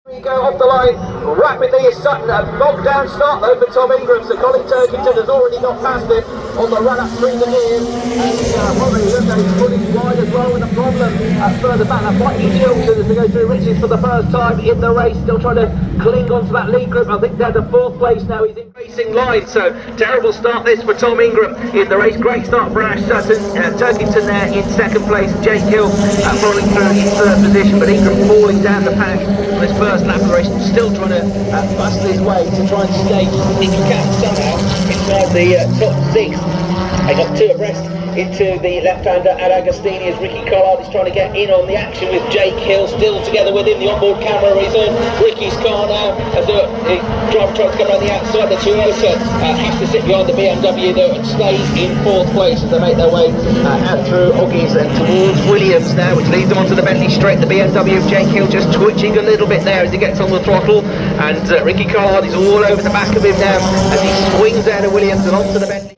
We go off the line rapidly is Sutton. A knockdown start though for Tom Ingram, so Colin Turkington has already got past him on the run up through the gears, and probably look at he's pulling wide as well with a problem further back. That might be Chilton as they go through Riches for the first time in the race, still trying to cling on to that lead group. I think down to fourth place now, he's in racing line, so terrible start this for Tom Ingram in the race. Great start for Ash Sutton. Turkington there in second place, Jake Hill following through in third position, but Ingram falling down the pack on his first lap of the race, still trying to bust his way to try and stay, if he can somehow, inside the top six. They got two abreast into the left-hander at Agostini as Ricky Collard is trying to get in on the action with Jake Hill still together with him. The onboard camera is on Ricky's car now as the driver tries to get around the outside. The Toyota has to sit behind the BMW though and stays in fourth place as they make their way out through Oggies and towards Williams now, which leads them onto the Bentley straight. The BMW of Jake Hill just twitching a little bit there as he gets on the throttle, and Ricky Collard is all over the back of him now as he swings out of Williams and onto the Bentley.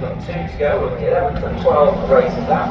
Got 2 to go, 11th and 12th races out.